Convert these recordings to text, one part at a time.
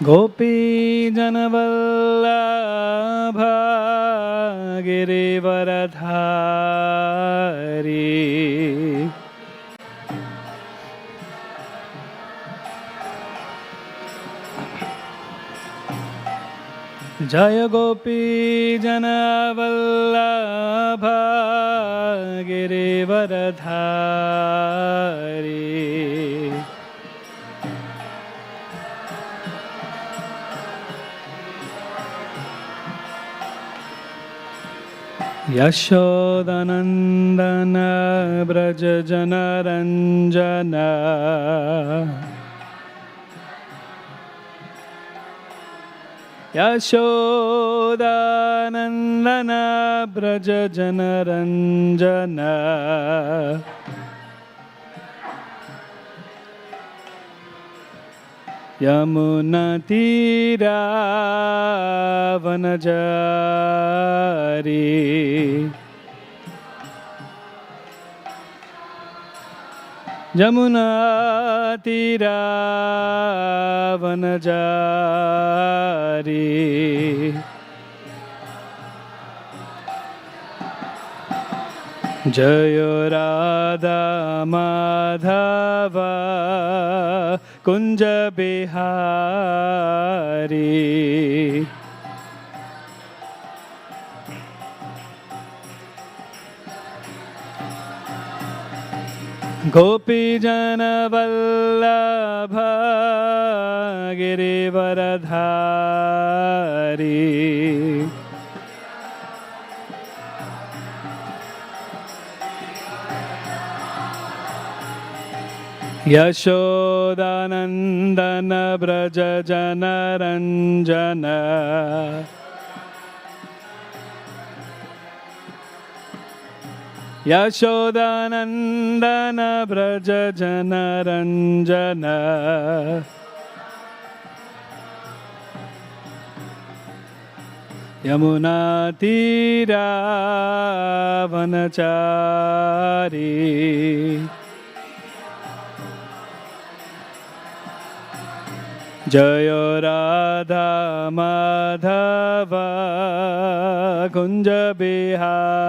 गोपी जनवल्लभा गिरिवरधारी जय गोपी जनवल्लभा गिरिवरधारी यशोदनन्दन व्रज जनरञ्जन यशोदानन्दन व्रज जनरञ्जन यमुनतीरा वनजारी यमुनतीरा वनजारी जय राधा माधव कुंज बिहारी गोपी जन वल्लभ गिरिवरधारी यशोदानन्दन व्रज जनरञ्जन यशोदानन्दन व्रज जनरञ्जन यमुनातीरा वनचारी जय राधा माधव कुंज बिहारी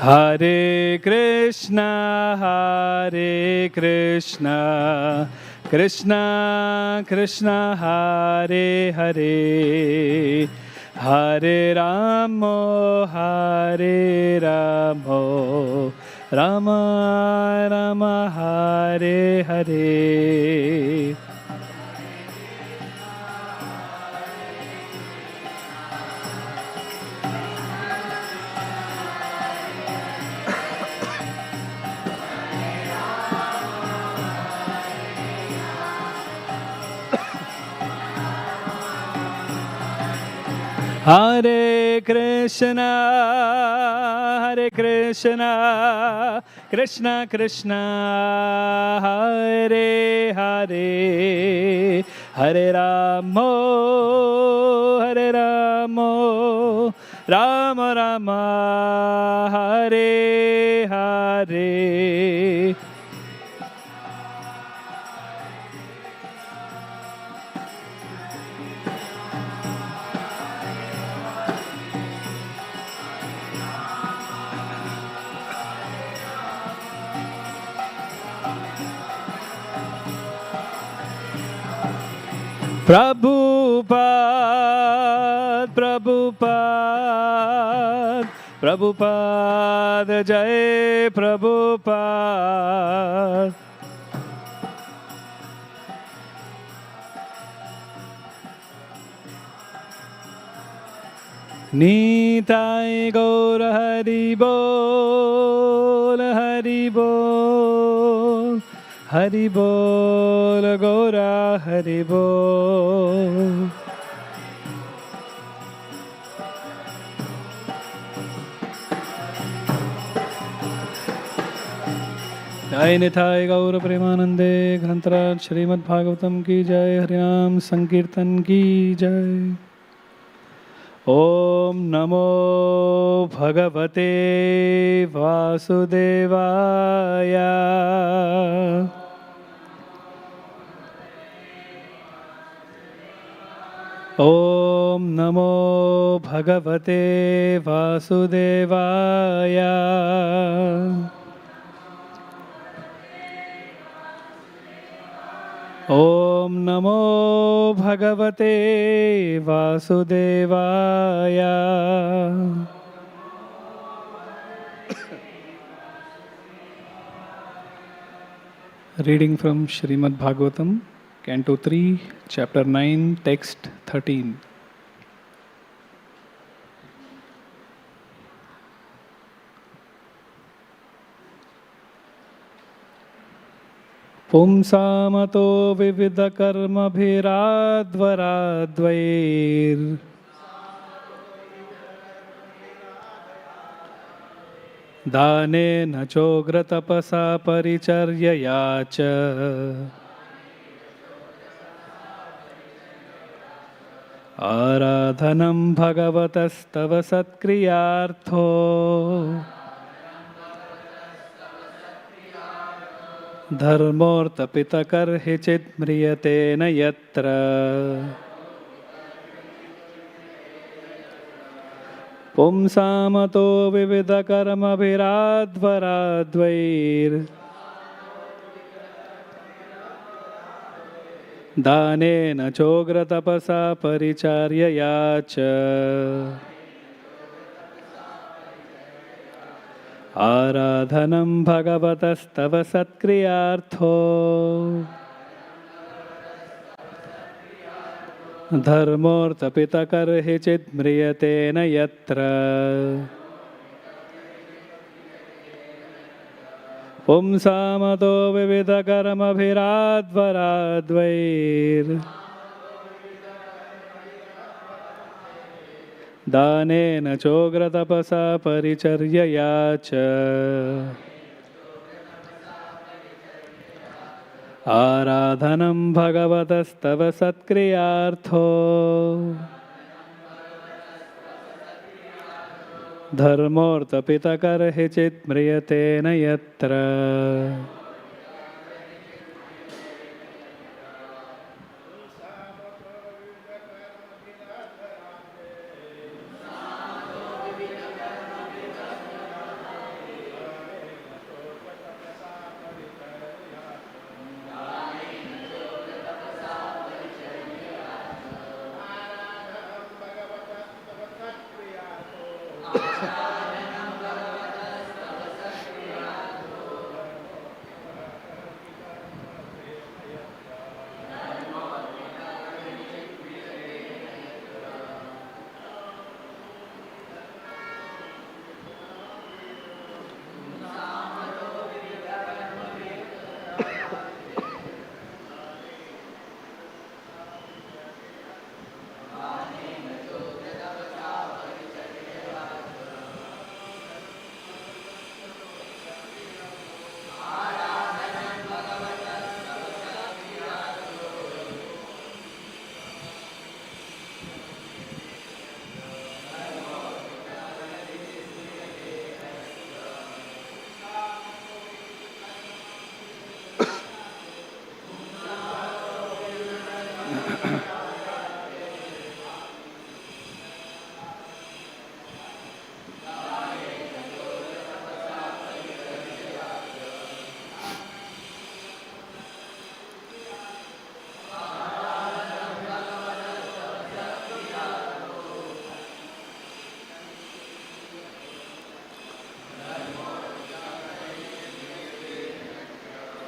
हरे Krishna Krishna Krishna Hare Hare Hare Ram Ram Ram Hare Hare Hare Krishna Krishna Krishna Hare Hare Hare Rama Rama Rama Hare Hare Prabhupada Jai Prabhupada Nitai Gaur Hari Bol Hari Bol Hari Bol Gaura Hari Bol जय निताय गौर प्रेमानंदे ग्रंथराज श्रीमद् भागवतम की जय। हरिनाम संकीर्तन की जय। ओम नमो भगवते वासुदेवाय। ओम नमो भगवते वासुदेवाय। ओम नमो भगवते वासुदेवाय। Reading from Srimad Bhagavatam, Canto 3, Chapter 9, Text 13. पुंसामतो विविधकर्मभिराध्वराद्वैर् दानेन चोग्रतपसा परिचर्यया च आराधनं भगवतस्तव सत्क्रियार्थो धर्मोऽर्थपितकर्हि चिन्म्रियते न यत्र पुंसामतो विविधकर्मभिराध्वराद्वैर् दानेन चोग्रतपसा परिचर्यया च आराधनं भगवतस्तव सत्क्रियार्थो धर्मोऽर्थपितकर्हि चिन्म्रियते न यत्र पुंसामतो विविधकर्मभिराध्वराद्वैर् दानेन चोग्रतपसा परिचर्यया च आराधनं भगवतस्तव सत्क्रियार्थो धर्मोऽर्थपितकर्हि चिन्म्रियते न यत्र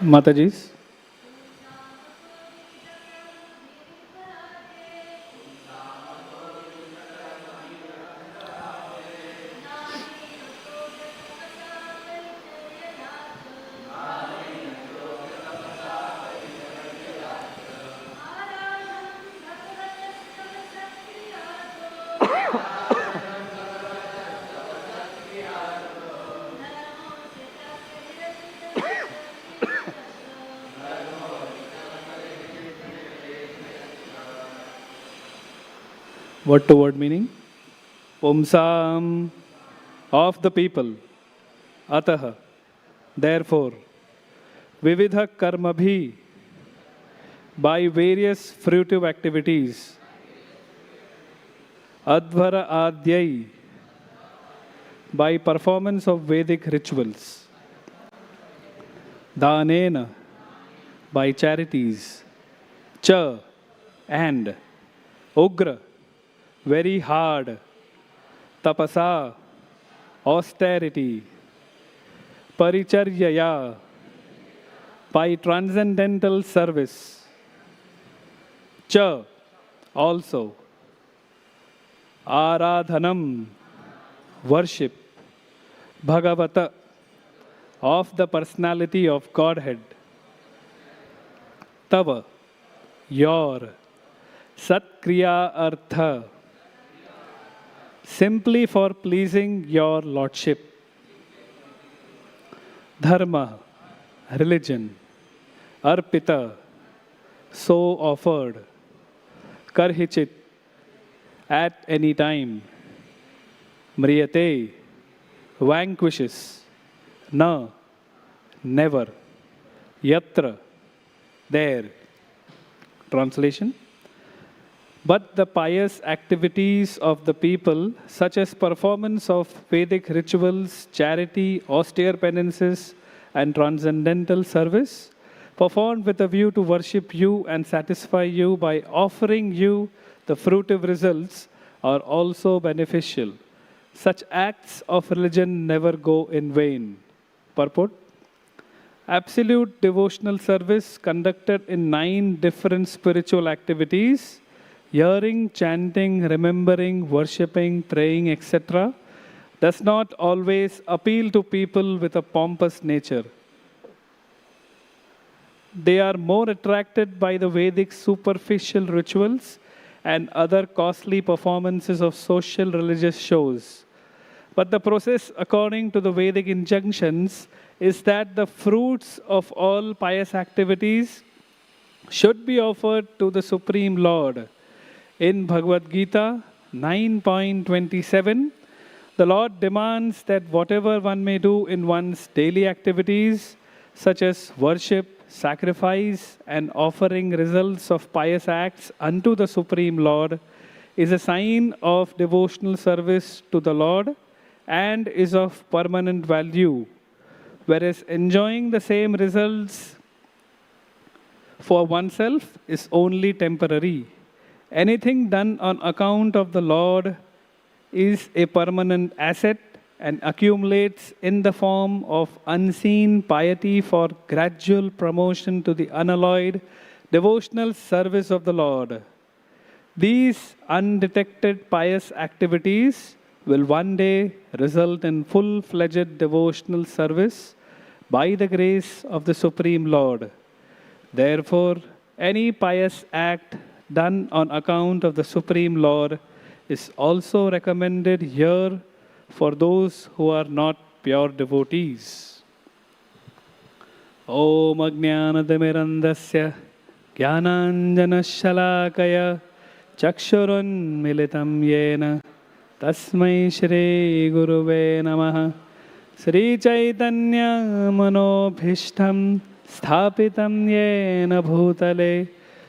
Mataji's. Word to word meaning. Pumsam, of the people. Ataha, therefore. Vividha karmabhi, by various fruitive activities. Advara adyai, by performance of Vedic rituals. Danena, by charities. Cha, and. Ugra, very hard. Tapasa, austerity. Paricharyaya, by transcendental service. Cha, also. Aradhanam, worship. Bhagavata, of the personality of Godhead. Tava, your. Satkriya artha, simply for pleasing your lordship. Dharma, religion. Arpita, so offered. Karhichit, at any time. Mriyate, vanquishes. Na, never. Yatra, there. Translation. But the pious activities of the people, such as performance of Vedic rituals, charity, austere penances, and transcendental service, performed with a view to worship you and satisfy you by offering you the fruitive results, are also beneficial. Such acts of religion never go in vain. Purport. Absolute devotional service conducted in 9 different spiritual activities, hearing, chanting, remembering, worshipping, praying, etc., does not always appeal to people with a pompous nature. They are more attracted by the Vedic superficial rituals and other costly performances of social religious shows. But the process, according to the Vedic injunctions, is that the fruits of all pious activities should be offered to the Supreme Lord. In Bhagavad Gita 9.27, the Lord demands that whatever one may do in one's daily activities, such as worship, sacrifice, and offering results of pious acts unto the Supreme Lord, is a sign of devotional service to the Lord and is of permanent value, whereas enjoying the same results for oneself is only temporary. Anything done on account of the Lord is a permanent asset and accumulates in the form of unseen piety for gradual promotion to the unalloyed devotional service of the Lord. These undetected pious activities will one day result in full-fledged devotional service by the grace of the Supreme Lord. Therefore, any pious act done on account of the Supreme Lord is also recommended here for those who are not pure devotees. Om Ajnanatimirandasya Jnananjanashalakaya Chakshurun Militam Yena Tasmai Shri Guruve Namaha. Sri Chaitanya Manobhishtam Sthapitam Yena Bhutale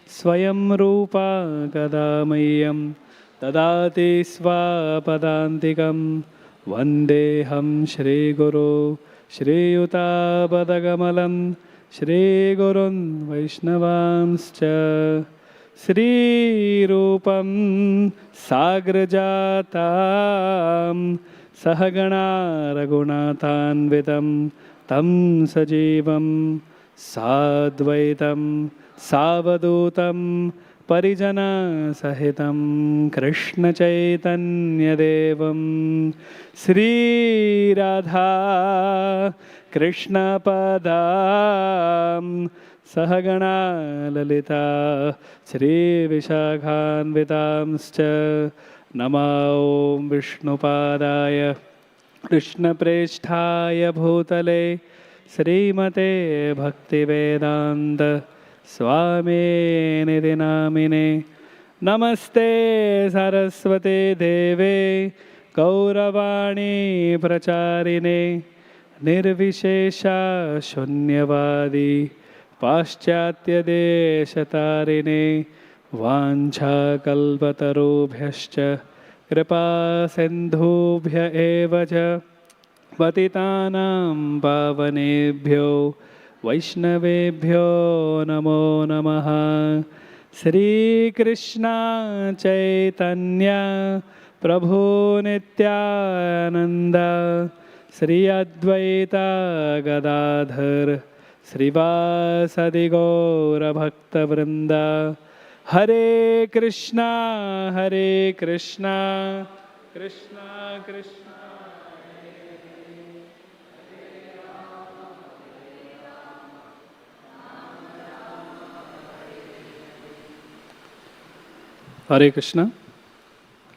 Swayam Rupa Kadamayam Tadati Svapadantikam Vandeham Shri Guru Shri Yuta Padagamalam Shri Gurun Vaishnavamscha Shri Rupam Sagrajatam Sahagana Raghunathanvitam Tam Sajivam Sadvaitam Savadutam Parijana Sahitam Krishna Chaitanya Devam Sri Radha Krishna Padam Sahagana Lalita Sri Vishakhanvitamscha Nama Om Vishnupadaya Krishna Preshthaya Bhutale Srimate Bhaktivedanta Swami Nidhi Namine Namaste Saraswate Deve Gauravani Pracharine Nirvishesha Shunyavadi Paschatya Deshatarine Vancha Kalpatarubhyascha Kripa Sindhubhya Evacha Patitanam Pavanebhyo Vaishnavebhyo Namo Namaha Shri Krishna Chaitanya Prabhu Nityananda Shri Advaita Gadadhar Srivasadi Gaura Bhakta Vrinda Hare Krishna Krishna Krishna Hare Krishna.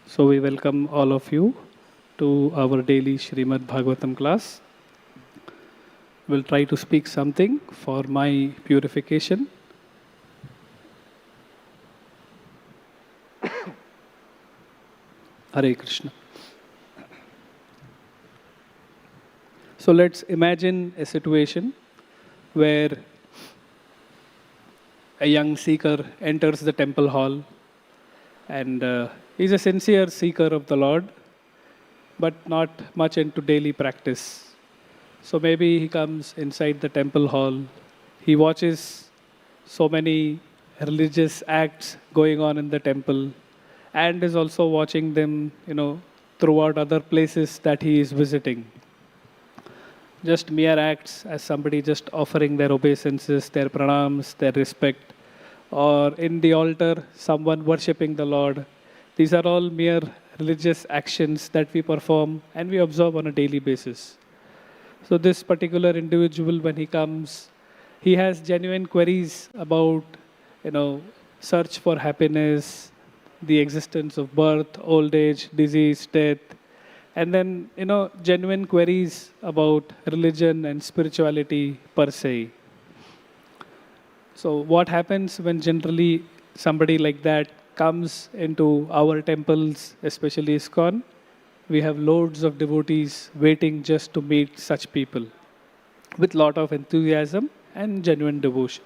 So we welcome all of you to our daily Srimad Bhagavatam class. We'll try to speak something for my purification. Hare Krishna. So let's imagine a situation where a young seeker enters the temple hall and he's a sincere seeker of the Lord, but not much into daily practice. So maybe he comes inside the temple hall, he watches so many religious acts going on in the temple, and is also watching them, throughout other places that he is visiting. Just mere acts as somebody just offering their obeisances, their pranams, their respect, or in the altar, someone worshipping the Lord. These are all mere religious actions that we perform and we observe on a daily basis. So this particular individual, when he comes, he has genuine queries about, search for happiness, the existence of birth, old age, disease, death, and then, genuine queries about religion and spirituality per se. So what happens when generally somebody like that comes into our temples, especially ISKCON? We have loads of devotees waiting just to meet such people with lot of enthusiasm and genuine devotion.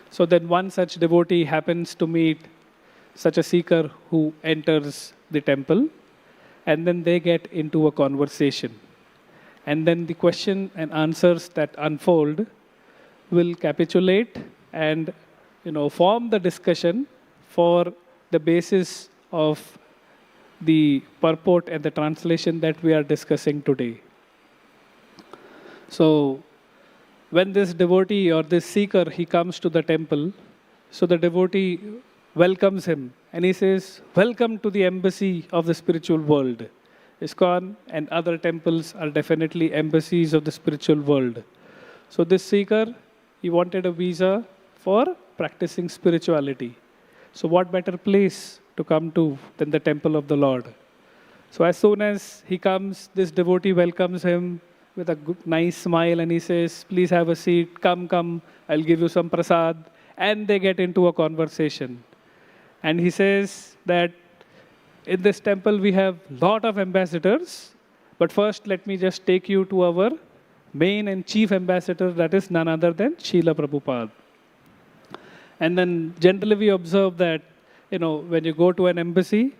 So then one such devotee happens to meet such a seeker who enters the temple, and then they get into a conversation. And then the question and answers that unfold will capitulate and form the discussion for the basis of the purport and the translation that we are discussing today. So when this devotee or this seeker, he comes to the temple, so the devotee welcomes him and he says, "Welcome to the embassy of the spiritual world." ISKCON and other temples are definitely embassies of the spiritual world. So this seeker, he wanted a visa for practicing spirituality. So what better place to come to than the temple of the Lord? So as soon as he comes, this devotee welcomes him with a good, nice smile, and he says, "Please have a seat, come, I'll give you some prasad." And they get into a conversation. And he says that in this temple we have lot of ambassadors, but first let me just take you to our main and chief ambassador, that is none other than Srila Prabhupada. And then generally we observe that, when you go to an embassy,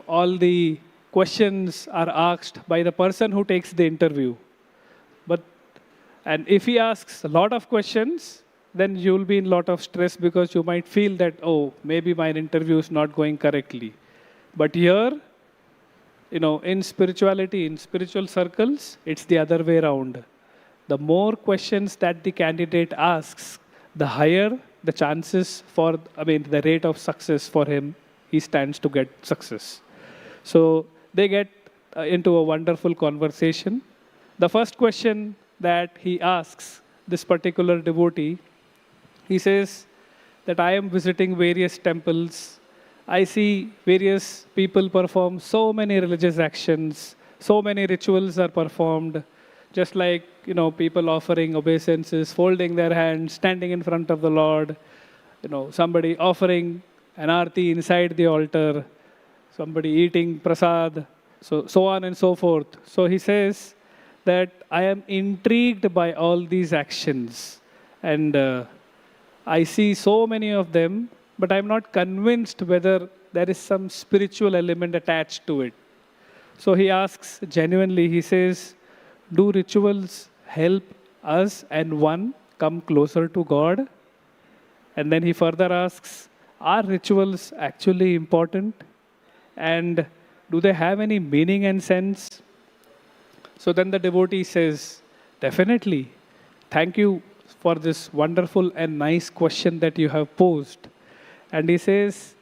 all the questions are asked by the person who takes the interview. And if he asks a lot of questions, then you'll be in a lot of stress because you might feel that, oh, maybe my interview is not going correctly. But here, in spirituality, in spiritual circles, it's the other way around. The more questions that the candidate asks, the higher the chances for, the rate of success for him, he stands to get success. So they get into a wonderful conversation. The first question that he asks this particular devotee, he says that I am visiting various temples. I see various people perform so many religious actions, so many rituals are performed, just like, people offering obeisances, folding their hands, standing in front of the Lord, somebody offering an arti inside the altar, somebody eating prasad, so on and so forth. So he says that I am intrigued by all these actions, and I see so many of them, but I'm not convinced whether there is some spiritual element attached to it. So he asks genuinely, he says, do rituals help us and one come closer to God? And then he further asks, are rituals actually important? And do they have any meaning and sense? So then the devotee says, definitely. Thank you for this wonderful and nice question that you have posed. And he says,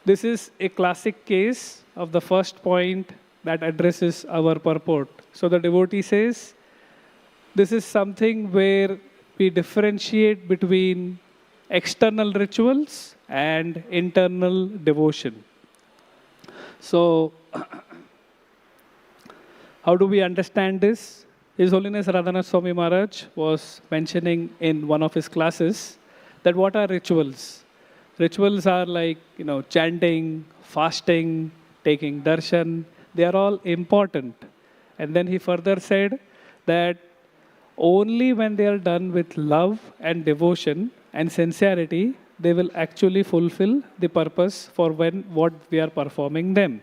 this is a classic case of the first point that addresses our purport. So the devotee says, this is something where we differentiate between external rituals and internal devotion. So, how do we understand this? His Holiness Radhanath Swami Maharaj was mentioning in one of his classes that what are rituals? Rituals are like, chanting, fasting, taking darshan. They are all important. And then he further said that only when they are done with love and devotion and sincerity, they will actually fulfill the purpose for what we are performing them.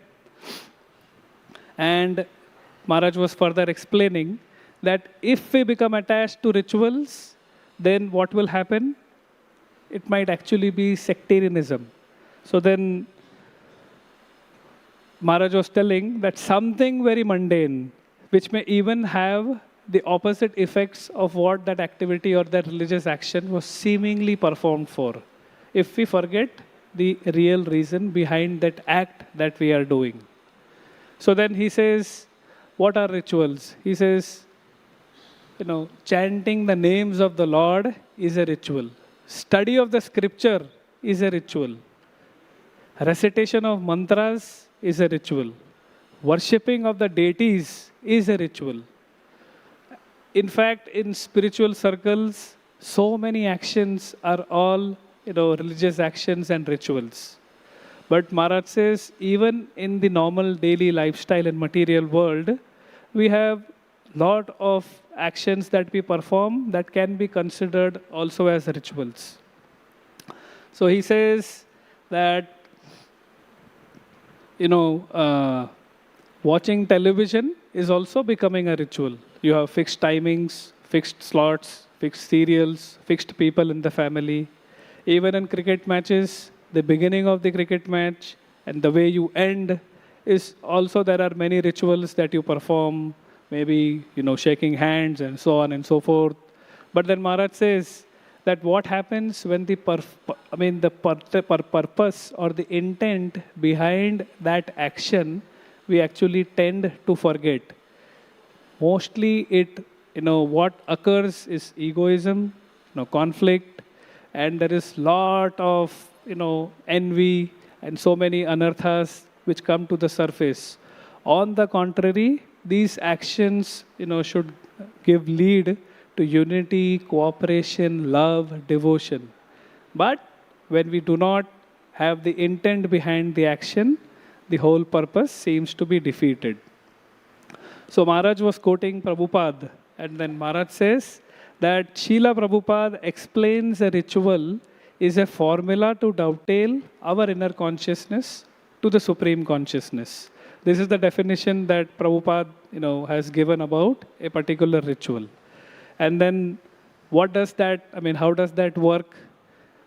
And Maharaj was further explaining that if we become attached to rituals, then what will happen? It might actually be sectarianism. So then Maharaj was telling that something very mundane, which may even have the opposite effects of what that activity or that religious action was seemingly performed for, if we forget the real reason behind that act that we are doing. So then he says, what are rituals? He says, chanting the names of the Lord is a ritual. Study of the scripture is a ritual. Recitation of mantras is a ritual. Worshipping of the deities is a ritual. In fact, in spiritual circles, so many actions are all, religious actions and rituals. But Maharaj says, even in the normal daily lifestyle and material world, we have lot of actions that we perform that can be considered also as rituals. So he says that, watching television is also becoming a ritual. You have fixed timings, fixed slots, fixed serials, fixed people in the family. Even in cricket matches, the beginning of the cricket match and the way you end is also, there are many rituals that you perform, maybe, shaking hands and so on and so forth. But then Maharaj says that what happens when the purpose or the intent behind that action, we actually tend to forget. Mostly what occurs is egoism, conflict, and there is lot of, envy and so many anarthas which come to the surface. On the contrary, these actions, should give lead to unity, cooperation, love, devotion. But when we do not have the intent behind the action, the whole purpose seems to be defeated. So Maharaj was quoting Prabhupada, and then Maharaj says that Srila Prabhupada explains a ritual is a formula to dovetail our inner consciousness to the supreme consciousness. This is the definition that Prabhupada, has given about a particular ritual. And then what does that, how does that work?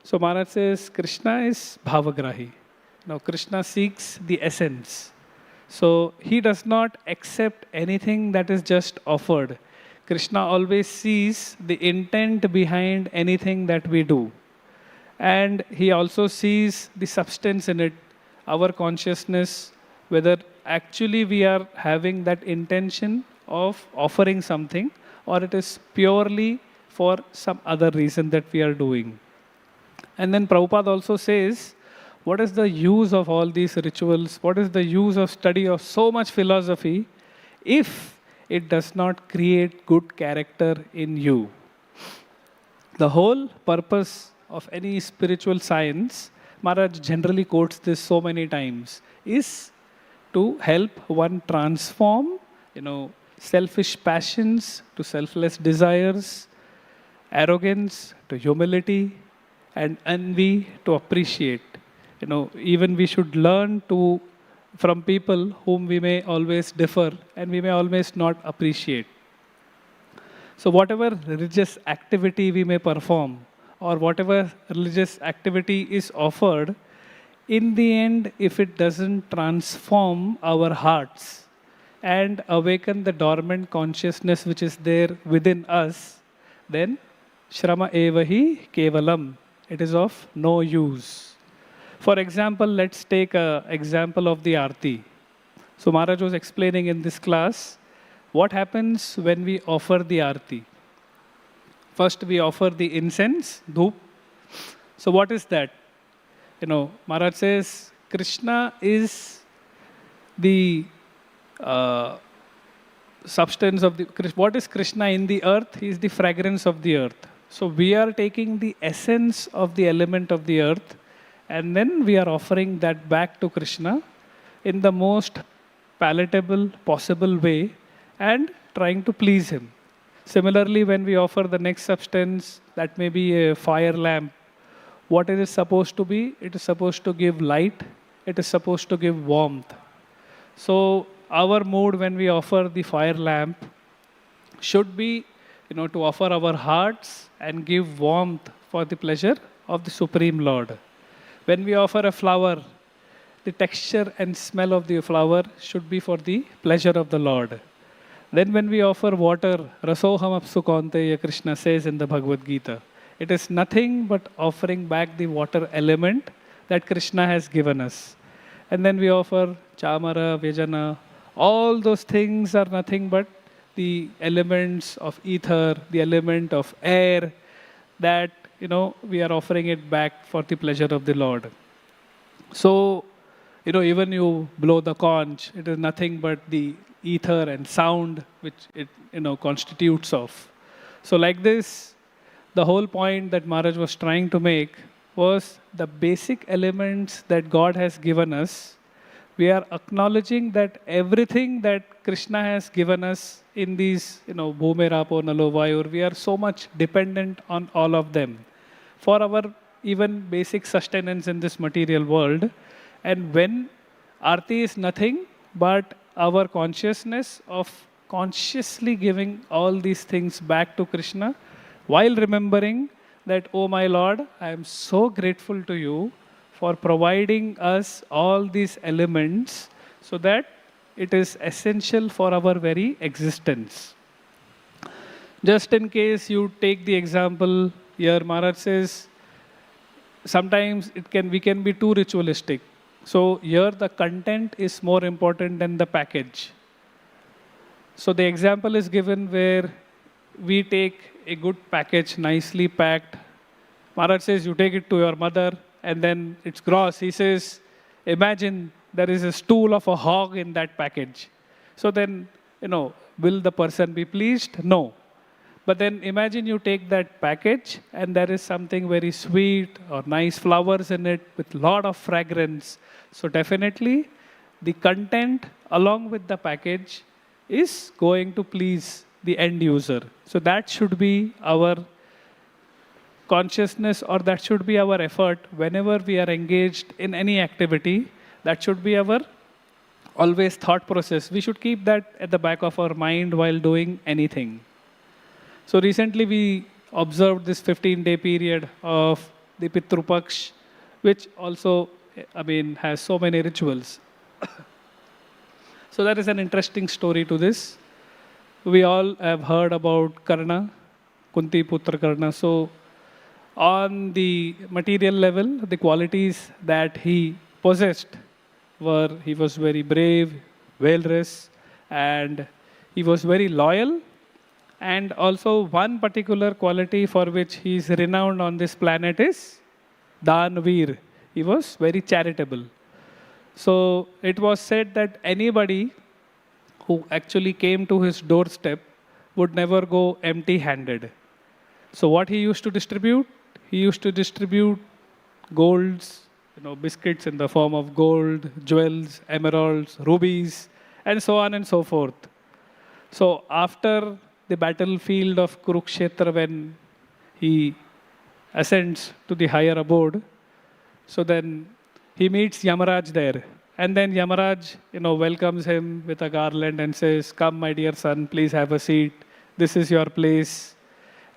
So Maharaj says Krishna is bhavagrahi. Now Krishna seeks the essence. So he does not accept anything that is just offered. Krishna always sees the intent behind anything that we do. And he also sees the substance in it, our consciousness, whether actually we are having that intention of offering something or it is purely for some other reason that we are doing. And then Prabhupada also says, what is the use of all these rituals? What is the use of study of so much philosophy if it does not create good character in you? The whole purpose of any spiritual science, Maharaj generally quotes this so many times, is to help one transform, selfish passions to selfless desires, arrogance to humility, and envy to appreciate. Even we should learn to from people whom we may always differ and we may always not appreciate. So whatever religious activity we may perform or whatever religious activity is offered, in the end, if it doesn't transform our hearts and awaken the dormant consciousness which is there within us, then Shrama evahi kevalam. It is of no use. For example, let's take an example of the Aarti. So Maharaj was explaining in this class what happens when we offer the Aarti. First, we offer the incense, dhoop. So what is that? Maharaj says Krishna is the substance of the... What is Krishna in the earth? He is the fragrance of the earth. So we are taking the essence of the element of the earth and then we are offering that back to Krishna in the most palatable possible way and trying to please him. Similarly, when we offer the next substance, that may be a fire lamp, what is it supposed to be? It is supposed to give light. It is supposed to give warmth. So our mood when we offer the fire lamp should be, to offer our hearts and give warmth for the pleasure of the Supreme Lord. When we offer a flower, the texture and smell of the flower should be for the pleasure of the Lord. Then when we offer water, Rasoham apsu kaunteya, Krishna says in the Bhagavad Gita, it is nothing but offering back the water element that Krishna has given us. And then we offer chamara, vyajana, all those things are nothing but the elements of ether, the element of air, that, we are offering it back for the pleasure of the Lord. So, even you blow the conch, it is nothing but the ether and sound which it, constitutes of. So like this, the whole point that Maharaj was trying to make was the basic elements that God has given us. We are acknowledging that everything that Krishna has given us in these, Bhume, Rapo, Nalo, Vayur, we are so much dependent on all of them for our even basic sustenance in this material world. And when Aarti is nothing but our consciousness of consciously giving all these things back to Krishna, while remembering that, oh my Lord, I am so grateful to you for providing us all these elements so that it is essential for our very existence. Just in case you take the example here, Maharaj says, sometimes we can be too ritualistic. So here the content is more important than the package. So the example is given where we take a good package, nicely packed. Maharaj says you take it to your mother and then it's gross. He says, imagine there is a stool of a hog in that package. So then, will the person be pleased? No. But then imagine you take that package and there is something very sweet or nice flowers in it with lot of fragrance. So definitely the content along with the package is going to please the end user. So that should be our consciousness, or that should be our effort whenever we are engaged in any activity. That should be our always thought process. We should keep that at the back of our mind while doing anything. So recently we observed this 15-day period of the Pitru Paksh, which also, has so many rituals. So there is an interesting story to this. We all have heard about Karna, Kunti Putra Karna. So on the material level, the qualities that he possessed were, he was very brave, well-dressed, and he was very loyal. And also one particular quality for which he is renowned on this planet is Danveer. He was very charitable. So it was said that anybody who actually came to his doorstep would never go empty-handed. So what he used to distribute? He used to distribute golds, biscuits in the form of gold, jewels, emeralds, rubies, and so on and so forth. So after the battlefield of Kurukshetra, when he ascends to the higher abode, so then he meets Yamaraj there. And then Yamaraj, welcomes him with a garland and says, "Come, my dear son, please have a seat. This is your place."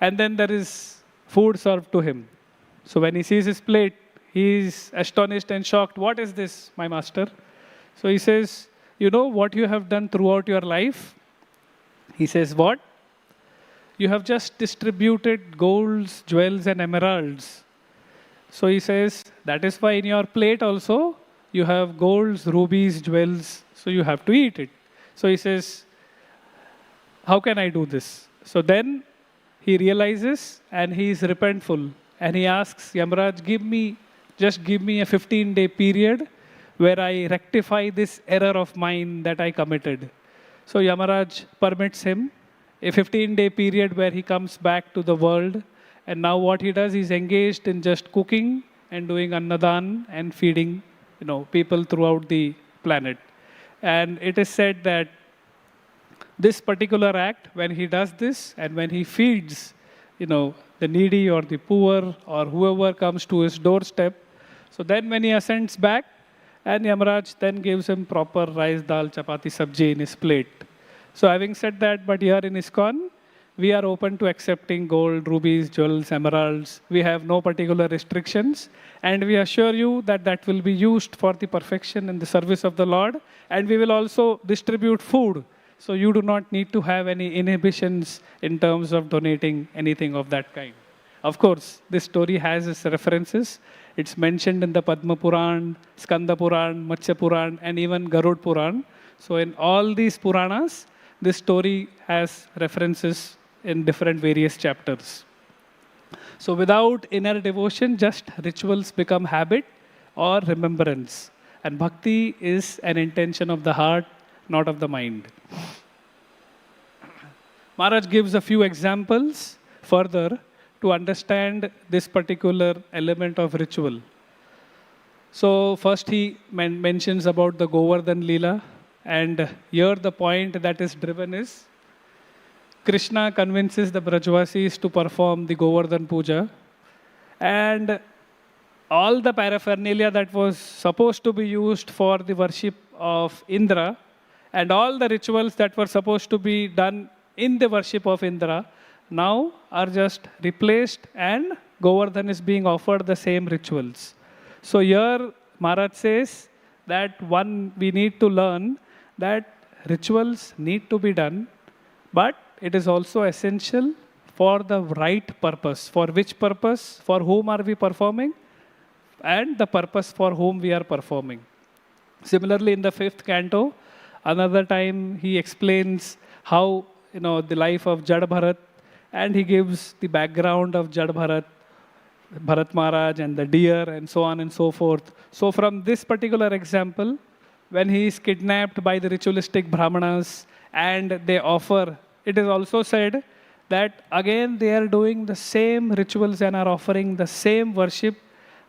And then there is food served to him. So when he sees his plate, he is astonished and shocked. "What is this, my master?" So he says, "You know what you have done throughout your life?" He says, "What?" "You have just distributed golds, jewels, and emeralds." So he says, "That is why in your plate also you have golds, rubies, jewels, so you have to eat it." So he says, "How can I do this?" So then he realizes and he is repentful and he asks Yamaraj, just give me a 15-day period where I rectify this error of mine that I committed. So Yamaraj permits him a 15-day period where he comes back to the world. And now what he does, he's engaged in just cooking and doing annadan and feeding, people throughout the planet. And it is said that this particular act, when he does this and when he feeds, the needy or the poor or whoever comes to his doorstep, so then when he ascends back, and Yamaraj then gives him proper rice, dal, chapati, sabji in his plate. So having said that, but here in ISKCON, we are open to accepting gold, rubies, jewels, emeralds. We have no particular restrictions. And we assure you that that will be used for the perfection and the service of the Lord. And we will also distribute food. So you do not need to have any inhibitions in terms of donating anything of that kind. Of course, this story has its references. It's mentioned in the Padma Puran, Skanda Puran, Matsya Puran, and even Garud Puran. So in all these Puranas, this story has references in different various chapters. So without inner devotion, just rituals become habit or remembrance. And bhakti is an intention of the heart, not of the mind. Maharaj gives a few examples further to understand this particular element of ritual. So first he mentions about the Govardhan Leela. And here the point that is driven is Krishna convinces the Brajvasis to perform the Govardhan Puja. And all the paraphernalia that was supposed to be used for the worship of Indra and all the rituals that were supposed to be done in the worship of Indra now are just replaced and Govardhan is being offered the same rituals. So here Maharaj says that we need to learn that rituals need to be done, but it is also essential for the right purpose. For which purpose? For whom are we performing? And the purpose for whom we are performing. Similarly, in the 5th canto, another time he explains how the life of Jad Bharat, and he gives the background of Jad Bharat, Bharat Maharaj and the deer and so on and so forth. So from this particular example, when he is kidnapped by the ritualistic Brahmanas and they offer, it is also said that again they are doing the same rituals and are offering the same worship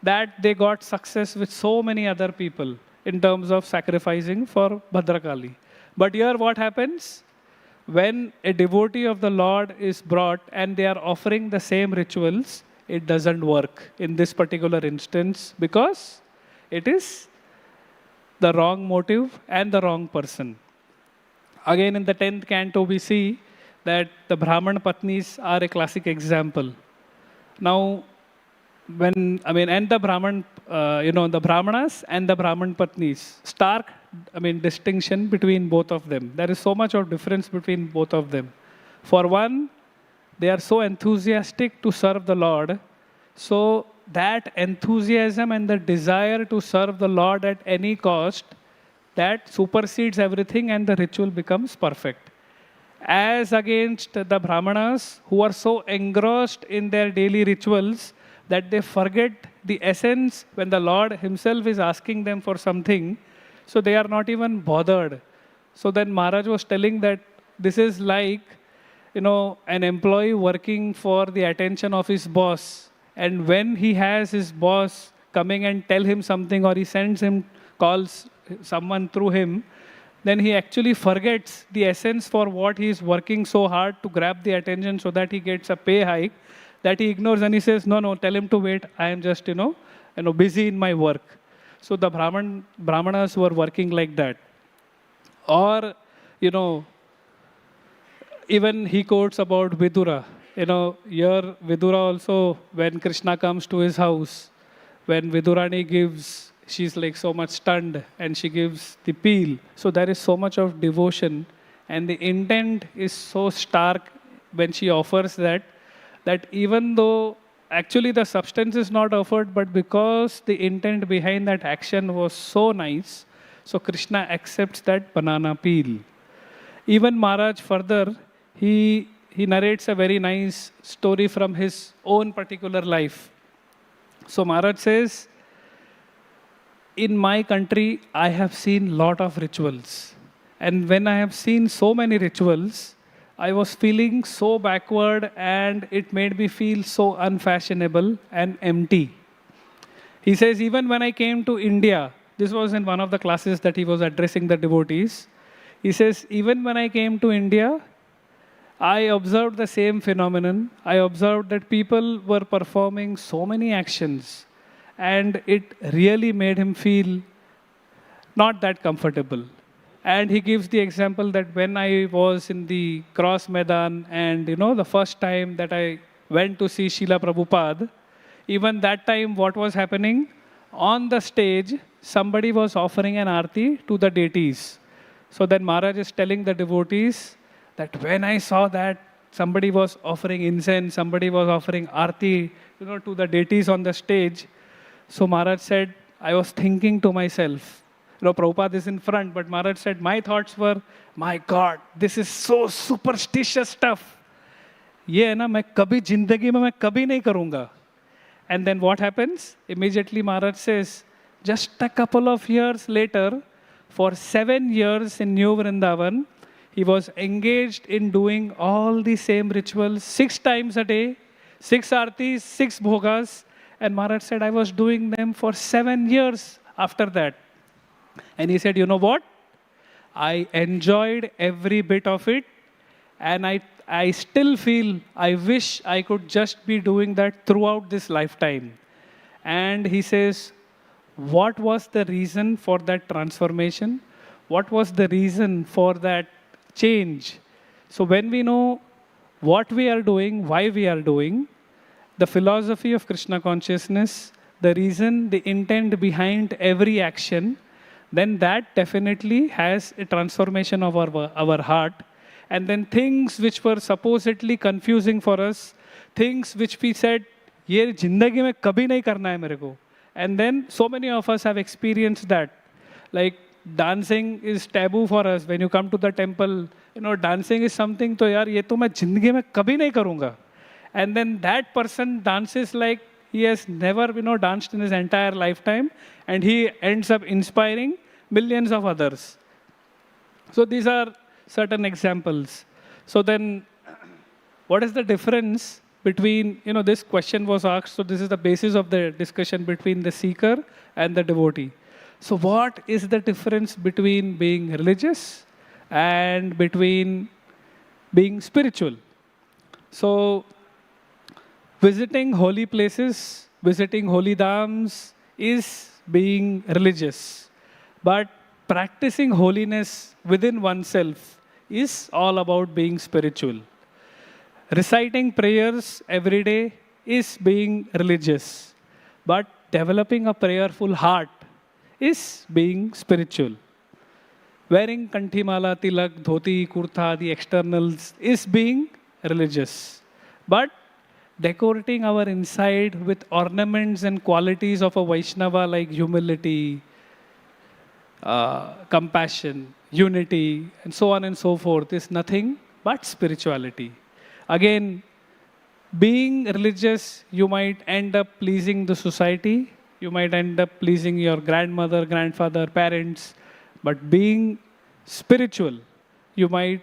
that they got success with so many other people in terms of sacrificing for Bhadrakali. But here what happens? When a devotee of the Lord is brought and they are offering the same rituals, it doesn't work in this particular instance because it is the wrong motive and the wrong person. Again, in the 10th canto, we see that the Brahman Patnis are a classic example. Now, and the Brahman, the Brahmanas and the Brahman Patnis, stark, distinction between both of them. There is so much of difference between both of them. For one, they are so enthusiastic to serve the Lord. So that enthusiasm and the desire to serve the Lord at any cost, that supersedes everything and the ritual becomes perfect. As against the Brahmanas who are so engrossed in their daily rituals that they forget the essence when the Lord himself is asking them for something, so they are not even bothered. So then Maharaj was telling that this is like, an employee working for the attention of his boss. And when he has his boss coming and tell him something, or he sends him, calls someone through him, then he actually forgets the essence for what he is working so hard to grab the attention so that he gets a pay hike, that he ignores, and he says, no, no, tell him to wait. I am just, busy in my work. So the Brahmanas were working like that. Or, even he quotes about Vidura. Here Vidura also, when Krishna comes to his house, when Vidurani gives, she's like so much stunned and she gives the peel. So there is so much of devotion, and the intent is so stark when she offers that even though actually the substance is not offered, but because the intent behind that action was so nice, so Krishna accepts that banana peel. Even Maharaj further, he narrates a very nice story from his own particular life. So Maharaj says, in my country, I have seen lot of rituals. And when I have seen so many rituals, I was feeling so backward, and it made me feel so unfashionable and empty. He says, even when I came to India, this was in one of the classes that he was addressing the devotees. He says, even when I came to India, I observed the same phenomenon. I observed that people were performing so many actions, and it really made him feel not that comfortable. And he gives the example that when I was in the Cross Maidan, and the first time that I went to see Srila Prabhupada, even that time what was happening? On the stage, somebody was offering an arti to the deities. So then Maharaj is telling the devotees that when I saw that somebody was offering incense, somebody was offering arti, to the deities on the stage. So Maharaj said, I was thinking to myself, Prabhupada is in front, but Maharaj said, my thoughts were, my God, this is so superstitious stuff. ये है ना, मैं कभी जिंदगी में मैं कभी नहीं करूँगा. And then what happens? Immediately Maharaj says, just a couple of years later, for 7 years in New Vrindavan, he was engaged in doing all the same rituals 6 times a day, 6 artis, 6 bhogas. And Maharaj said, I was doing them for 7 years after that. And he said, you know what? I enjoyed every bit of it. And I still feel, I wish I could just be doing that throughout this lifetime. And he says, what was the reason for that transformation? What was the reason for that change? So when we know what we are doing, why we are doing, the philosophy of Krishna consciousness, the reason, the intent behind every action, then that definitely has a transformation of our heart. And then things which were supposedly confusing for us, things which we said, ये जिंदगी में कभी नहीं करना है मेरे को. And then so many of us have experienced that. Like dancing is taboo for us. When you come to the temple, dancing is something, तो यार ये तो मैं जिंदगी में कभी नहीं करूँगा. And then that person dances like he has never, danced in his entire lifetime, and he ends up inspiring millions of others. So these are certain examples. So then, what is the difference between, this question was asked, so this is the basis of the discussion between the seeker and the devotee. So what is the difference between being religious and between being spiritual? So, visiting holy places, visiting holy dhams is being religious. But practicing holiness within oneself is all about being spiritual. Reciting prayers every day is being religious. But developing a prayerful heart is being spiritual. Wearing kanthimala, tilak, dhoti, kurta, the externals is being religious. But decorating our inside with ornaments and qualities of a Vaishnava like humility, compassion, unity, and so on and so forth is nothing but spirituality. Again, being religious, you might end up pleasing the society, you might end up pleasing your grandmother, grandfather, parents, but being spiritual, you might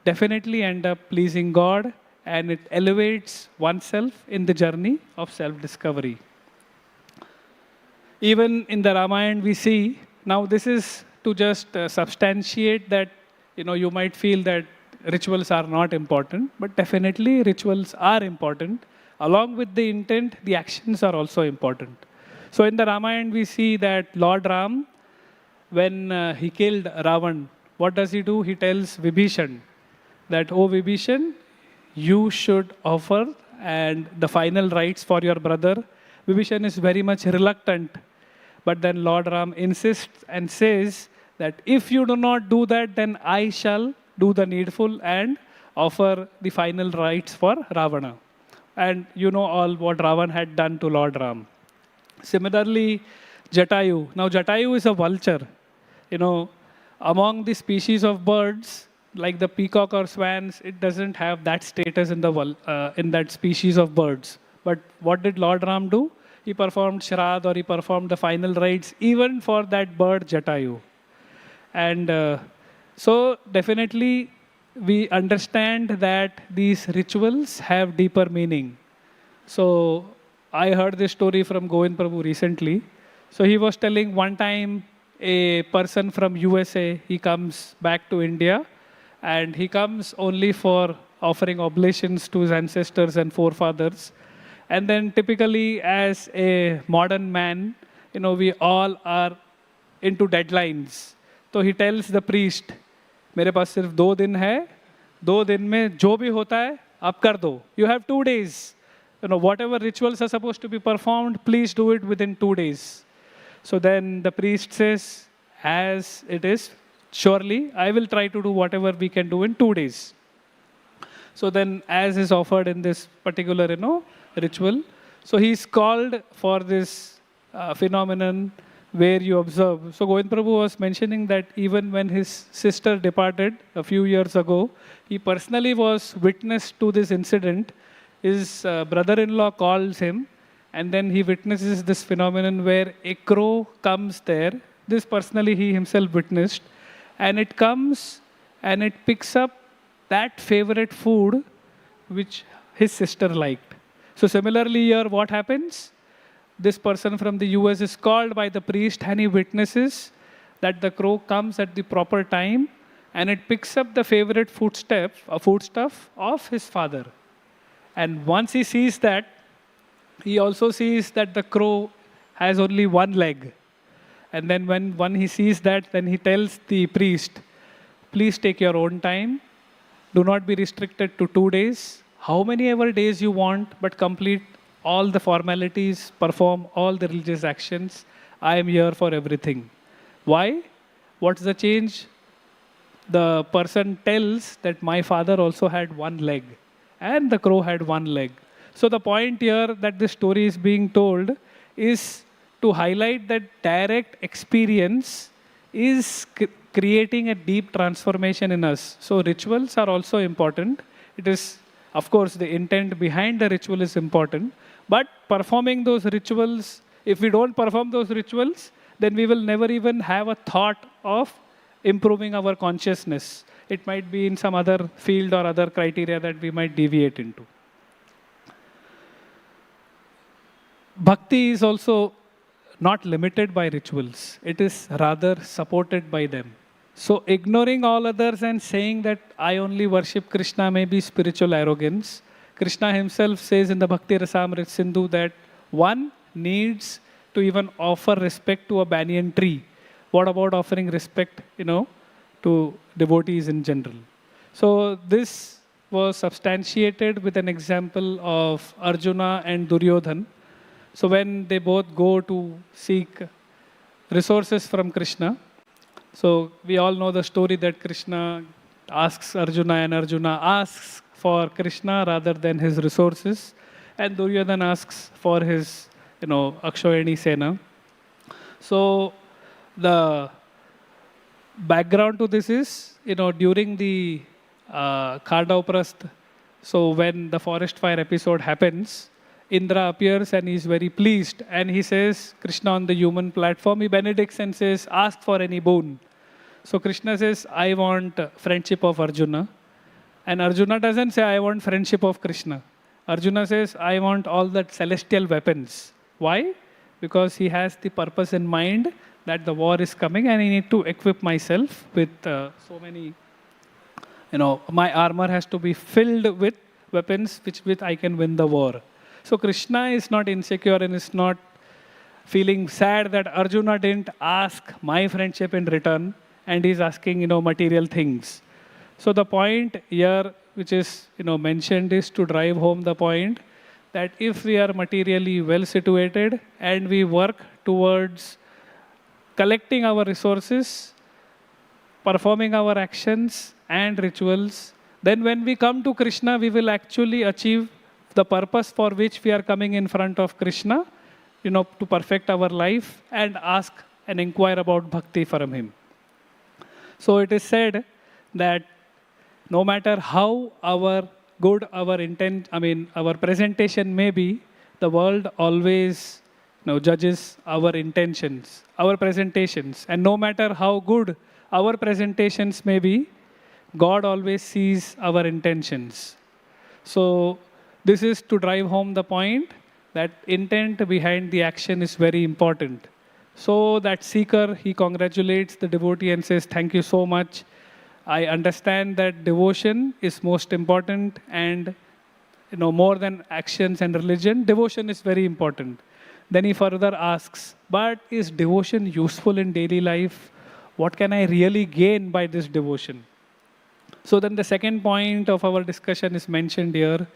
definitely end up pleasing God, and it elevates oneself in the journey of self-discovery. Even in the Ramayana we see, now this is to just substantiate that, you might feel that rituals are not important, but definitely rituals are important. Along with the intent, the actions are also important. So in the Ramayana we see that Lord Ram, when he killed Ravan, what does he do? He tells Vibhishan that, oh Vibhishan, you should offer and the final rites for your brother. Vibhishan is very much reluctant. But then Lord Ram insists and says that if you do not do that, then I shall do the needful and offer the final rites for Ravana. And you know all what Ravan had done to Lord Ram. Similarly, Jatayu. Now Jatayu is a vulture. Among the species of birds, like the peacock or swans, it doesn't have that status in in that species of birds. But what did Lord Ram do? He performed Shrad, or he performed the final rites even for that bird Jatayu. And so definitely we understand that these rituals have deeper meaning. So I heard this story from Govind Prabhu recently. So he was telling one time a person from USA, he comes back to India and he comes only for offering oblations to his ancestors and forefathers. And then typically as a modern man, we all are into deadlines. So he tells the priest, मेरे पास सिर्फ 2 दिन है, 2 दिन में जो भी होता है आप कर दो. You have 2 days. Whatever rituals are supposed to be performed, please do it within 2 days. So then the priest says, as it is, surely I will try to do whatever we can do in 2 days. So then as is offered in this particular, ritual, so he is called for this phenomenon where you observe. So Govind Prabhu was mentioning that even when his sister departed a few years ago, he personally was witness to this incident. His brother-in-law calls him, and then he witnesses this phenomenon where a crow comes there. This personally he himself witnessed. And it comes and it picks up that favorite food which his sister liked. So similarly here what happens? This person from the US is called by the priest and he witnesses that the crow comes at the proper time and it picks up the favorite foodstuff of his father. And once he sees that, he also sees that the crow has only 1 leg. And then when he sees that, then he tells the priest, please take your own time. Do not be restricted to 2 days. How many ever days you want, but complete all the formalities, perform all the religious actions. I am here for everything. Why? What's the change? The person tells that my father also had 1 leg and the crow had 1 leg. So the point here that this story is being told is to highlight that direct experience is creating a deep transformation in us. So rituals are also important. It is, of course, the intent behind the ritual is important. But performing those rituals, if we don't perform those rituals, then we will never even have a thought of improving our consciousness. It might be in some other field or other criteria that we might deviate into. Bhakti is also not limited by rituals. It is rather supported by them. So ignoring all others and saying that I only worship Krishna may be spiritual arrogance. Krishna himself says in the Bhakti Rasamrit Sindhu that one needs to even offer respect to a banyan tree. What about offering respect, to devotees in general? So this was substantiated with an example of Arjuna and Duryodhan. So when they both go to seek resources from Krishna, so we all know the story that Krishna asks Arjuna and Arjuna asks for Krishna rather than his resources, and Duryodhan asks for his, Akshoyani Sena. So the background to this is, during the Khandauprastha, so when the forest fire episode happens, Indra appears and he is very pleased and he says, Krishna on the human platform, he benedicts and says, ask for any boon. So Krishna says, I want friendship of Arjuna. And Arjuna doesn't say, I want friendship of Krishna. Arjuna says, I want all that celestial weapons. Why? because he has the purpose in mind that the war is coming and I need to equip myself with so many, my armor has to be filled with weapons which with I can win the war. So Krishna is not insecure and is not feeling sad that Arjuna didn't ask my friendship in return and he's asking, material things. So the point here, which is, mentioned is to drive home the point that if we are materially well situated and we work towards collecting our resources, performing our actions and rituals, then when we come to Krishna, we will actually achieve the purpose for which we are coming in front of Krishna, to perfect our life and ask and inquire about bhakti from him. So it is said that no matter how our presentation may be, the world always judges our intentions, our presentations. And no matter how good our presentations may be, God always sees our intentions. So this is to drive home the point that intent behind the action is very important. So that seeker, he congratulates the devotee and says, thank you so much. I understand that devotion is most important and more than actions and religion, devotion is very important. Then he further asks, but is devotion useful in daily life? What can I really gain by this devotion? So then the second point of our discussion is mentioned here,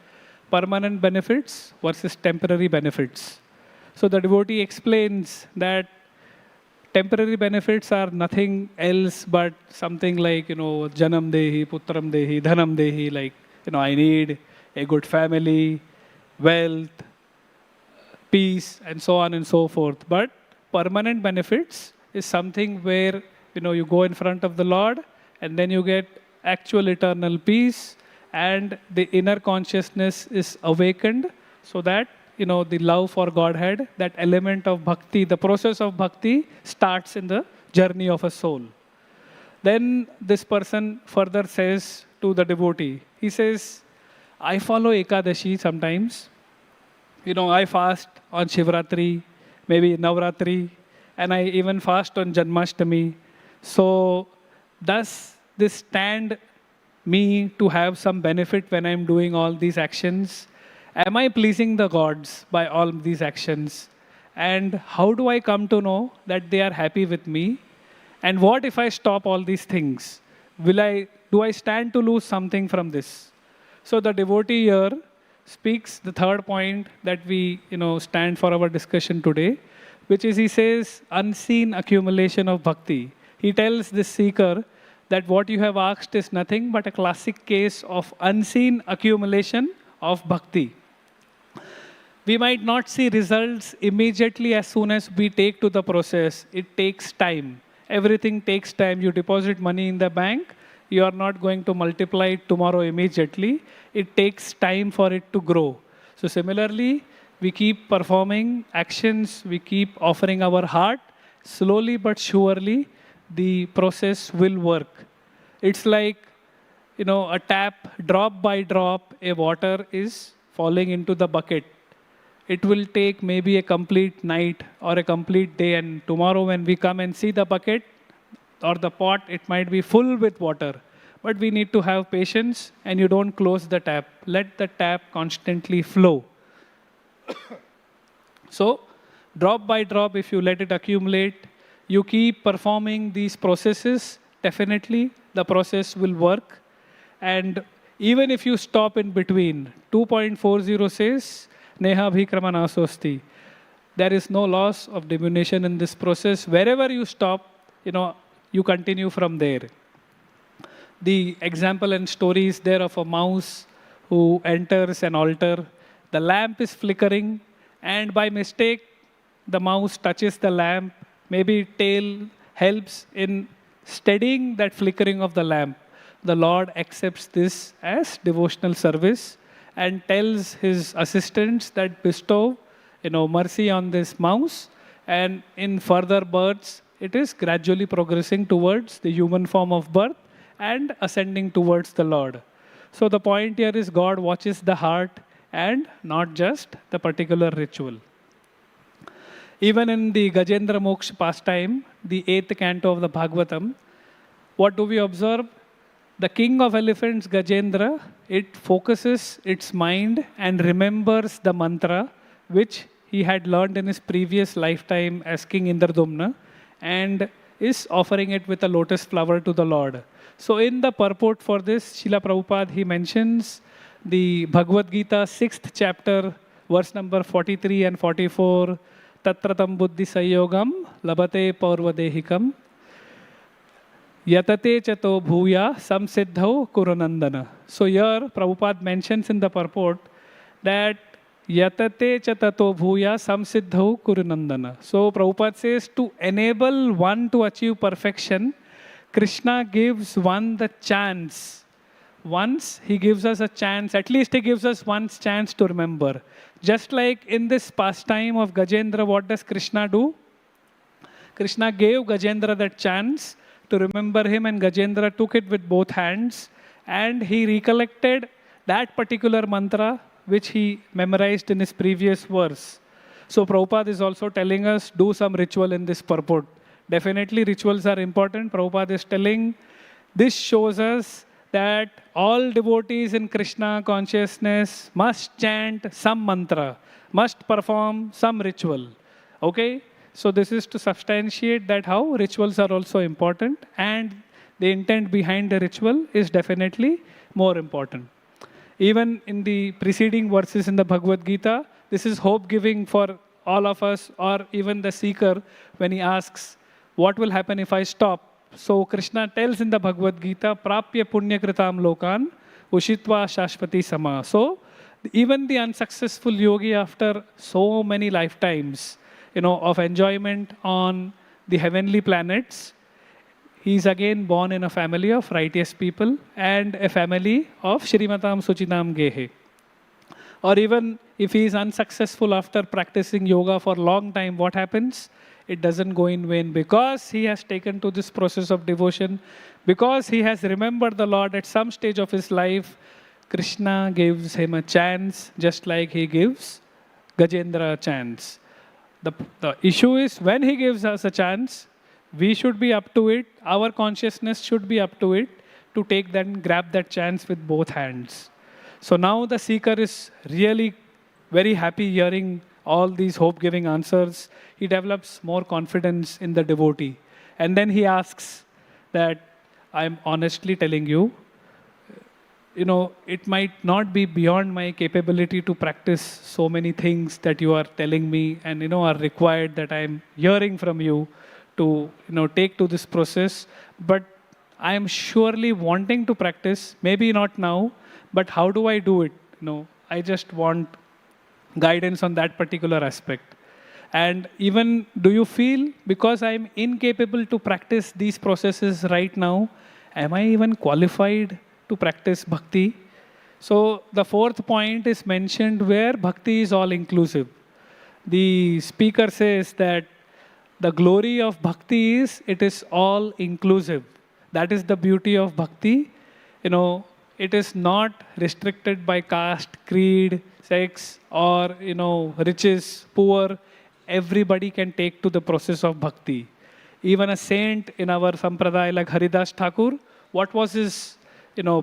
permanent benefits versus temporary benefits. So the devotee explains that temporary benefits are nothing else but something like, janam dehi, putram dehi, dhanam dehi, like, I need a good family, wealth, peace, and so on and so forth. But permanent benefits is something where, you go in front of the Lord and then you get actual eternal peace and the inner consciousness is awakened so that the love for Godhead, that element of bhakti, the process of bhakti starts in the journey of a soul. Then this person further says to the devotee, he says, I follow Ekadashi sometimes. I fast on Shivratri, maybe Navratri, and I even fast on Janmashtami. So does this stand me to have some benefit when I'm doing all these actions? Am I pleasing the gods by all these actions? And how do I come to know that they are happy with me? And what if I stop all these things? Do I stand to lose something from this? So the devotee here speaks the third point that we stand for our discussion today, which is he says unseen accumulation of bhakti. He tells this seeker that what you have asked is nothing but a classic case of unseen accumulation of bhakti. We might not see results immediately as soon as we take to the process. It takes time. Everything takes time. You deposit money in the bank, you are not going to multiply it tomorrow immediately. It takes time for it to grow. So similarly, we keep performing actions, we keep offering our heart. Slowly but surely, the process will work. It's like, a tap, drop by drop, a water is falling into the bucket. It will take maybe a complete night or a complete day, and tomorrow when we come and see the bucket or the pot, it might be full with water. But we need to have patience, and you don't close the tap. Let the tap constantly flow. So, drop by drop, if you let it accumulate, you keep performing these processes, definitely the process will work. And even if you stop in between, 2.40 says, Neha bhikramanasosthi. There is no loss of diminution in this process. Wherever you stop, you continue from there. The example and story is there of a mouse who enters an altar. The lamp is flickering, and by mistake, the mouse touches the lamp. Maybe tail helps in steadying that flickering of the lamp. The Lord accepts this as devotional service and tells his assistants that bestow, mercy on this mouse. And in further births, it is gradually progressing towards the human form of birth and ascending towards the Lord. So the point here is God watches the heart and not just the particular ritual. Even in the Gajendra Moksha pastime, the 8th canto of the Bhagavatam, what do we observe? The king of elephants, Gajendra, it focuses its mind and remembers the mantra which he had learned in his previous lifetime as King Indradumna and is offering it with a lotus flower to the Lord. So in the purport for this, Srila Prabhupada, he mentions the Bhagavad Gita, 6th chapter, verse number 43 and 44, Tatratam buddhi sayogam labate paurvadehikam yatate chato bhuya samsiddhau kurunandana. So here Prabhupada mentions in the purport that yatate chatato bhuya samsiddhau kurunandana. So Prabhupada says to enable one to achieve perfection, Krishna gives one the chance. Once he gives us a chance, at least he gives us one chance to remember. Just like in this pastime of Gajendra, what does Krishna do? Krishna gave Gajendra that chance to remember him, and Gajendra took it with both hands and he recollected that particular mantra which he memorized in his previous verse. So Prabhupada is also telling us, do some ritual in this purport. Definitely rituals are important. Prabhupada is telling, this shows us that all devotees in Krishna consciousness must chant some mantra, must perform some ritual. Okay? So this is to substantiate that how rituals are also important, and the intent behind the ritual is definitely more important. Even in the preceding verses in the Bhagavad Gita, this is hope-giving for all of us, or even the seeker when he asks, what will happen if I stop? So Krishna tells in the Bhagavad Gita, Prapya punya kritam lokan ushitva shashvati sama. So even the unsuccessful yogi, after so many lifetimes, of enjoyment on the heavenly planets, he is again born in a family of righteous people and a family of Shrimatam Suchitam Gehe. Or even if he is unsuccessful after practicing yoga for a long time, what happens? It doesn't go in vain, because he has taken to this process of devotion, because he has remembered the Lord at some stage of his life. Krishna gives him a chance, just like he gives Gajendra a chance. The issue is, when he gives us a chance, we should be up to it, our consciousness should be up to it, to take that and grab that chance with both hands. So now the seeker is really very happy hearing all these hope-giving answers. He develops more confidence in the devotee. And then he asks that, I'm honestly telling you, it might not be beyond my capability to practice so many things that you are telling me and, are required, that I'm hearing from you to, take to this process. But I am surely wanting to practice, maybe not now, but how do I do it? I just want guidance on that particular aspect. And even, do you feel, because I'm incapable to practice these processes right now, am I even qualified to practice bhakti? So the fourth point is mentioned where bhakti is all inclusive. The speaker says that the glory of bhakti is, it is all inclusive. That is the beauty of bhakti. It is not restricted by caste, creed, sex, or riches, poor. Everybody can take to the process of bhakti. Even a saint in our sampradaya like Haridas Thakur, what was his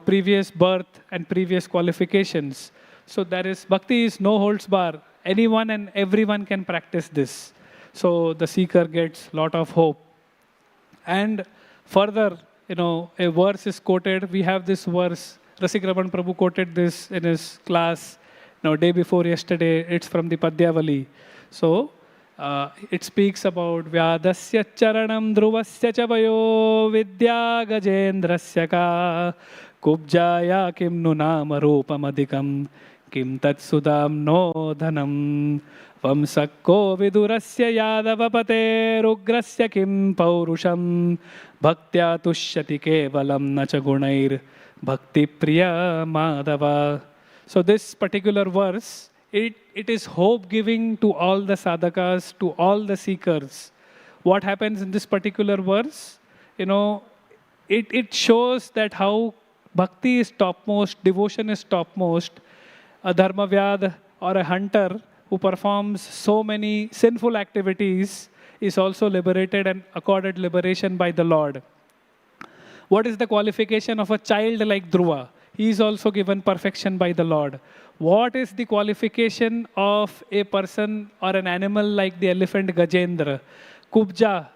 previous birth and previous qualifications? So there is, bhakti is no holds bar. Anyone and everyone can practice this. So the seeker gets lot of hope. And further, a verse is quoted. We have this verse. Rasikraman Prabhu quoted this in his class day before yesterday. It's from the Padyavali. So it speaks about Vyadasya charanam dhruvasya chavayo vidya gajendrasya ka kubjaya kim nu nama rupamadikam kim tat sudam no dhanam vamsakko vidurasya yadavapate rugrasya kim paurusham bhaktya tushyati kevalam nacha gunair bhakti priya madhava. So this particular verse, it is hope-giving to all the sadhakas, to all the seekers. What happens in this particular verse? It shows that how bhakti is topmost, devotion is topmost. A dharmavyad or a hunter, who performs so many sinful activities is also liberated and accorded liberation by the Lord. What is the qualification of a child like Dhruva? He is also given perfection by the Lord. What is the qualification of a person or an animal like the elephant Gajendra? Kubja,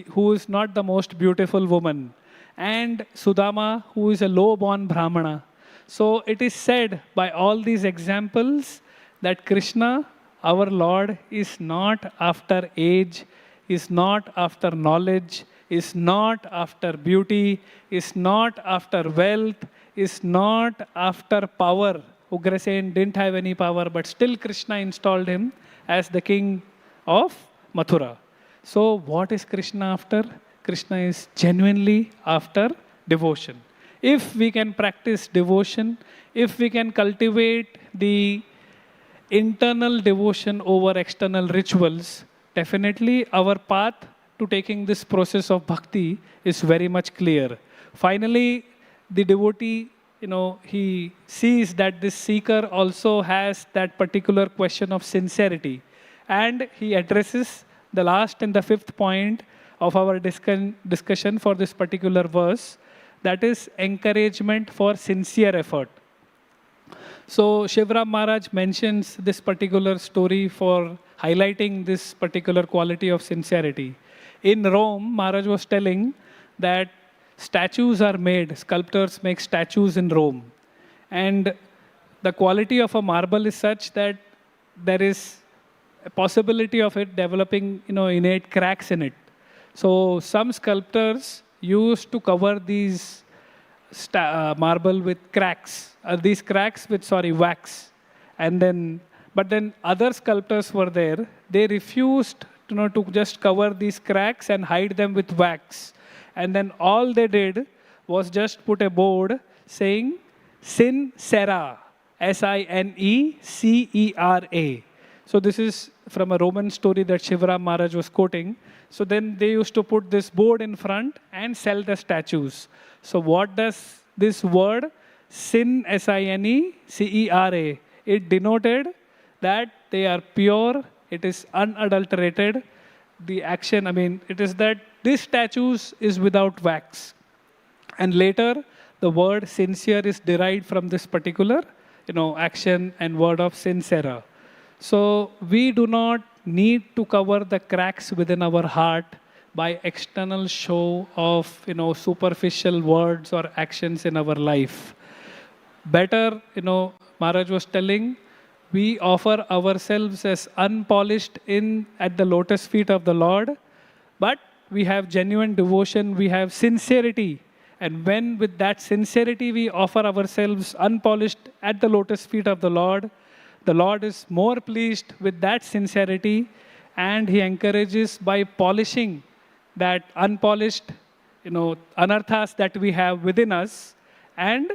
who is not the most beautiful woman, and Sudama, who is a low-born Brahmana. So it is said by all these examples that Krishna, our Lord, is not after age, is not after knowledge, is not after beauty, is not after wealth, is not after power. Ugrasen didn't have any power, but still Krishna installed him as the king of Mathura. So what is Krishna after? Krishna is genuinely after devotion. If we can practice devotion, if we can cultivate the internal devotion over external rituals, definitely our path to taking this process of bhakti is very much clear. Finally, the devotee, he sees that this seeker also has that particular question of sincerity. And he addresses the last and the fifth point of our discussion for this particular verse, that is encouragement for sincere effort. So Shivram Maharaj mentions this particular story for highlighting this particular quality of sincerity. In Rome, Maharaj was telling that statues are made, sculptors make statues in Rome. And the quality of a marble is such that there is a possibility of it developing, innate cracks in it. So some sculptors used to cover these marble with cracks, these cracks with, wax. But then other sculptors were there. They refused, to just cover these cracks and hide them with wax. And then all they did was just put a board saying Sincera, Sinecera. So this is from a Roman story that Shivram Maharaj was quoting. So then they used to put this board in front and sell the statues. So what does this word Sinecera? It denoted that they are pure, it is unadulterated. The action, it is that this statues is without wax. And later, the word sincere is derived from this particular, action and word of sincera. So we do not need to cover the cracks within our heart by external show of, superficial words or actions in our life. Better, Maharaj was telling, we offer ourselves as unpolished at the lotus feet of the Lord, but we have genuine devotion, we have sincerity. And when with that sincerity we offer ourselves unpolished at the lotus feet of the Lord is more pleased with that sincerity, and he encourages by polishing that unpolished, anarthas that we have within us, and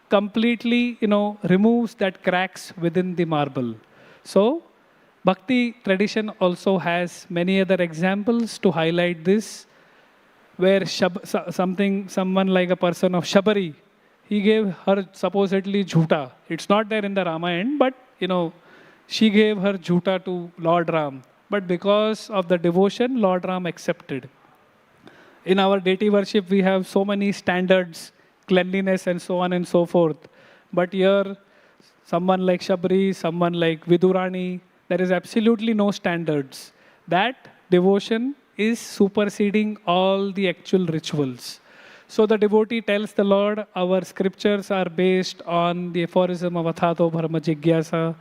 completely, removes that cracks within the marble. So, Bhakti tradition also has many other examples to highlight this, where someone like a person of Shabari, he gave her supposedly jhuta. It's not there in the Ramayana, but, she gave her jhuta to Lord Ram. But because of the devotion, Lord Ram accepted. In our deity worship, we have so many standards, cleanliness and so on and so forth. But here, someone like Shabri, someone like Vidurani, there is absolutely no standards. That devotion is superseding all the actual rituals. So the devotee tells the Lord, our scriptures are based on the aphorism of Athato Bharma Jigyasa.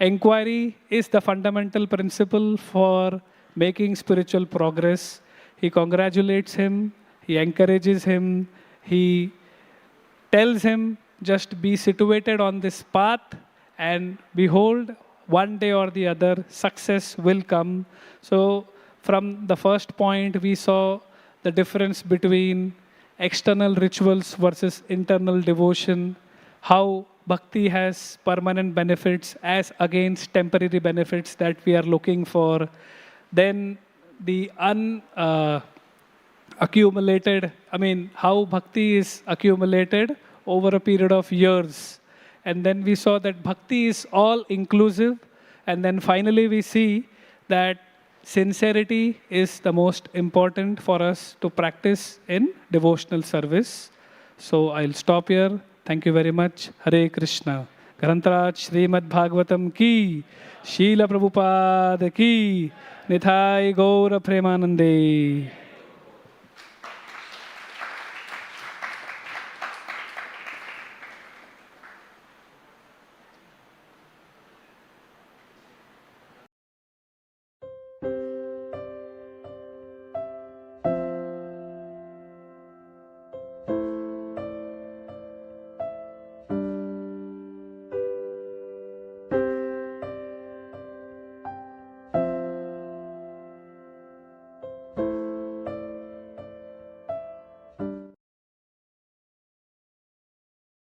Inquiry is the fundamental principle for making spiritual progress. He congratulates him, he encourages him, he tells him, just be situated on this path, and behold, one day or the other, success will come. So from the first point, we saw the difference between external rituals versus internal devotion, how bhakti has permanent benefits as against temporary benefits that we are looking for. Then the accumulated, how bhakti is accumulated over a period of years. And then we saw that bhakti is all inclusive. And then finally, we see that sincerity is the most important for us to practice in devotional service. So I'll stop here. Thank you very much. Hare Krishna. Grantaraj Srimad Bhagavatam ki, Srila Prabhupada ki, Nithai Gaura Premanande.